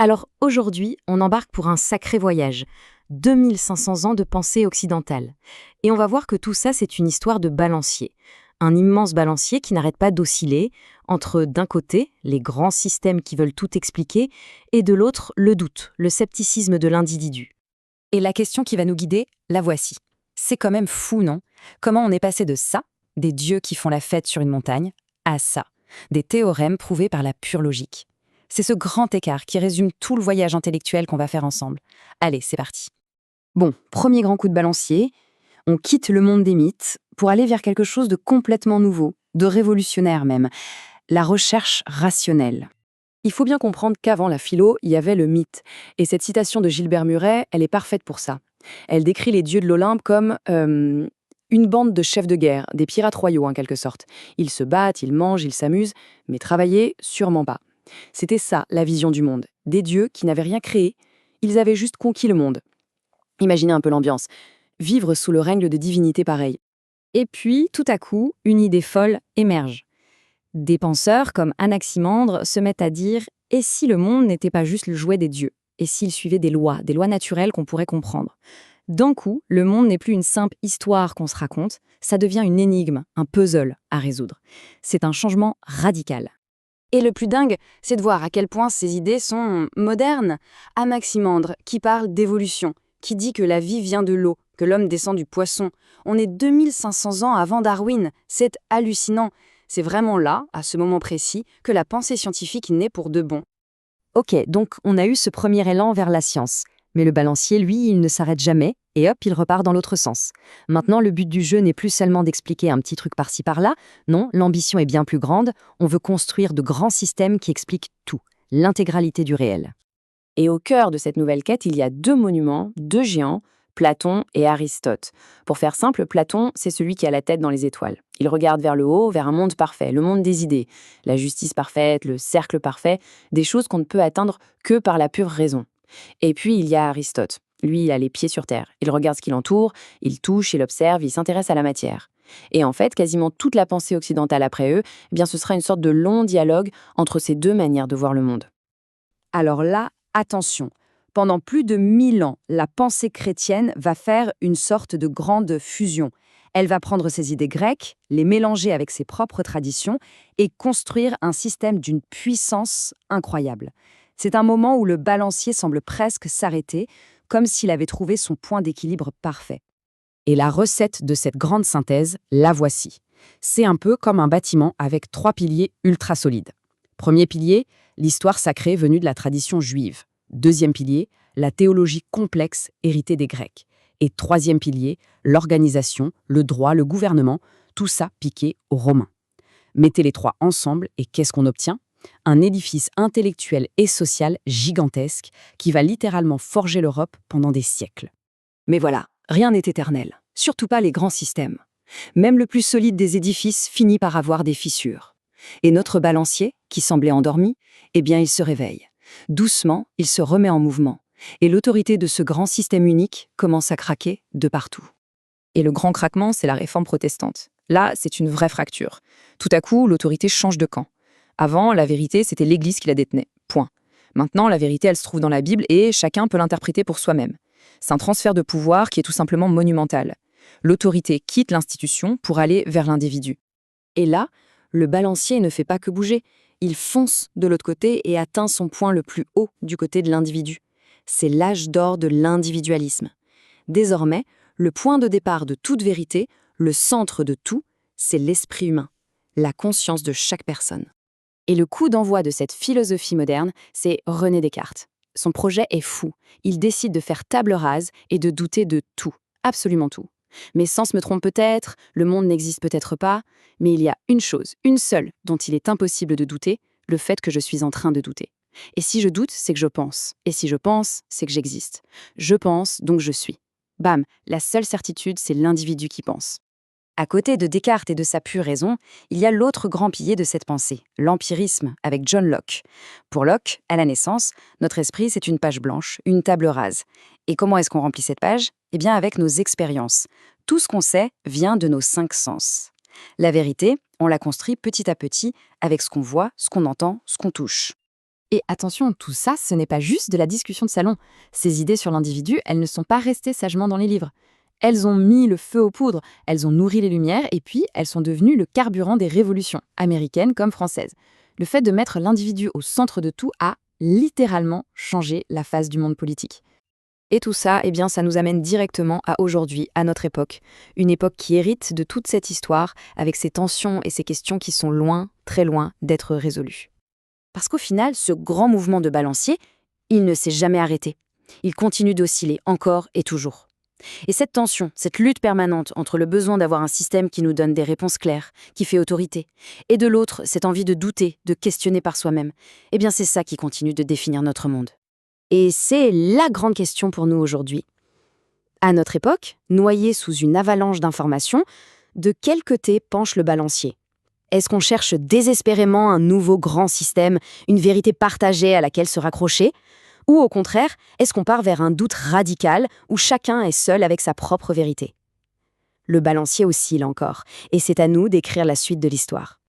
Alors aujourd'hui, on embarque pour un sacré voyage. 2500 ans de pensée occidentale. Et on va voir que tout ça, c'est une histoire de balancier. Un immense balancier qui n'arrête pas d'osciller entre, d'un côté, les grands systèmes qui veulent tout expliquer, et de l'autre, le doute, le scepticisme de l'individu. Et la question qui va nous guider, la voici. C'est quand même fou, non? Comment on est passé de ça, des dieux qui font la fête sur une montagne, à ça, des théorèmes prouvés par la pure logique. C'est ce grand écart qui résume tout le voyage intellectuel qu'on va faire ensemble. Allez, c'est parti. Bon, premier grand coup de balancier, on quitte le monde des mythes pour aller vers quelque chose de complètement nouveau, de révolutionnaire même, la recherche rationnelle. Il faut bien comprendre qu'avant la philo, il y avait le mythe. Et cette citation de Gilbert Muret, elle est parfaite pour ça. Elle décrit les dieux de l'Olympe comme une bande de chefs de guerre, des pirates royaux en quelque sorte. Ils se battent, ils mangent, ils s'amusent, mais travailler, sûrement pas. C'était ça, la vision du monde. Des dieux qui n'avaient rien créé, ils avaient juste conquis le monde. Imaginez un peu l'ambiance. Vivre sous le règne de divinités pareilles. Et puis, tout à coup, une idée folle émerge. Des penseurs comme Anaximandre se mettent à dire « et si le monde n'était pas juste le jouet des dieux? Et s'il suivait des lois naturelles qu'on pourrait comprendre ?» D'un coup, le monde n'est plus une simple histoire qu'on se raconte, ça devient une énigme, un puzzle à résoudre. C'est un changement radical. Et le plus dingue, c'est de voir à quel point ces idées sont modernes. Anaximandre, qui parle d'évolution, qui dit que la vie vient de l'eau, que l'homme descend du poisson. On est 2500 ans avant Darwin, c'est hallucinant. C'est vraiment là, à ce moment précis, que la pensée scientifique naît pour de bon. Ok, donc on a eu ce premier élan vers la science. Mais le balancier, lui, il ne s'arrête jamais, et hop, il repart dans l'autre sens. Maintenant, le but du jeu n'est plus seulement d'expliquer un petit truc par-ci par-là, non, l'ambition est bien plus grande, on veut construire de grands systèmes qui expliquent tout, l'intégralité du réel. Et au cœur de cette nouvelle quête, il y a deux monuments, deux géants, Platon et Aristote. Pour faire simple, Platon, c'est celui qui a la tête dans les étoiles. Il regarde vers le haut, vers un monde parfait, le monde des idées, la justice parfaite, le cercle parfait, des choses qu'on ne peut atteindre que par la pure raison. Et puis, il y a Aristote. Lui, il a les pieds sur terre. Il regarde ce qui l'entoure, il touche, il observe, il s'intéresse à la matière. Et en fait, quasiment toute la pensée occidentale après eux, eh bien, ce sera une sorte de long dialogue entre ces deux manières de voir le monde. Alors là, attention, pendant plus de 1000 ans, la pensée chrétienne va faire une sorte de grande fusion. Elle va prendre ses idées grecques, les mélanger avec ses propres traditions et construire un système d'une puissance incroyable. C'est un moment où le balancier semble presque s'arrêter, comme s'il avait trouvé son point d'équilibre parfait. Et la recette de cette grande synthèse, la voici. C'est un peu comme un bâtiment avec 3 piliers ultra solides. Premier pilier, l'histoire sacrée venue de la tradition juive. Deuxième pilier, la théologie complexe héritée des Grecs. Et troisième pilier, l'organisation, le droit, le gouvernement, tout ça piqué aux Romains. Mettez les trois ensemble et qu'est-ce qu'on obtient? Un édifice intellectuel et social gigantesque qui va littéralement forger l'Europe pendant des siècles. Mais voilà, rien n'est éternel, surtout pas les grands systèmes. Même le plus solide des édifices finit par avoir des fissures. Et notre balancier, qui semblait endormi, eh bien il se réveille. Doucement, il se remet en mouvement. Et l'autorité de ce grand système unique commence à craquer de partout. Et le grand craquement, c'est la réforme protestante. Là, c'est une vraie fracture. Tout à coup, l'autorité change de camp. Avant, la vérité, c'était l'Église qui la détenait. Point. Maintenant, la vérité, elle se trouve dans la Bible et chacun peut l'interpréter pour soi-même. C'est un transfert de pouvoir qui est tout simplement monumental. L'autorité quitte l'institution pour aller vers l'individu. Et là, le balancier ne fait pas que bouger. Il fonce de l'autre côté et atteint son point le plus haut du côté de l'individu. C'est l'âge d'or de l'individualisme. Désormais, le point de départ de toute vérité, le centre de tout, c'est l'esprit humain, la conscience de chaque personne. Et le coup d'envoi de cette philosophie moderne, c'est René Descartes. Son projet est fou. Il décide de faire table rase et de douter de tout, absolument tout. Mes sens me trompent peut-être, le monde n'existe peut-être pas, mais il y a une chose, une seule, dont il est impossible de douter, le fait que je suis en train de douter. Et si je doute, c'est que je pense. Et si je pense, c'est que j'existe. Je pense, donc je suis. Bam, la seule certitude, c'est l'individu qui pense. À côté de Descartes et de sa pure raison, il y a l'autre grand pilier de cette pensée, l'empirisme, avec John Locke. Pour Locke, à la naissance, notre esprit, c'est une page blanche, une table rase. Et comment est-ce qu'on remplit cette page? Eh bien, avec nos expériences. Tout ce qu'on sait vient de nos 5 sens. La vérité, on la construit petit à petit avec ce qu'on voit, ce qu'on entend, ce qu'on touche. Et attention, tout ça, ce n'est pas juste de la discussion de salon. Ces idées sur l'individu, elles ne sont pas restées sagement dans les livres. Elles ont mis le feu aux poudres, elles ont nourri les Lumières, et puis elles sont devenues le carburant des révolutions, américaines comme françaises. Le fait de mettre l'individu au centre de tout a littéralement changé la face du monde politique. Et tout ça, eh bien, ça nous amène directement à aujourd'hui, à notre époque. Une époque qui hérite de toute cette histoire, avec ses tensions et ses questions qui sont loin, très loin d'être résolues. Parce qu'au final, ce grand mouvement de balancier, il ne s'est jamais arrêté. Il continue d'osciller encore et toujours. Et cette tension, cette lutte permanente entre le besoin d'avoir un système qui nous donne des réponses claires, qui fait autorité, et de l'autre, cette envie de douter, de questionner par soi-même, eh bien c'est ça qui continue de définir notre monde. Et c'est la grande question pour nous aujourd'hui. À notre époque, noyé sous une avalanche d'informations, de quel côté penche le balancier ? Est-ce qu'on cherche désespérément un nouveau grand système, une vérité partagée à laquelle se raccrocher ? Ou au contraire, est-ce qu'on part vers un doute radical où chacun est seul avec sa propre vérité ? Le balancier oscille encore, et c'est à nous d'écrire la suite de l'histoire.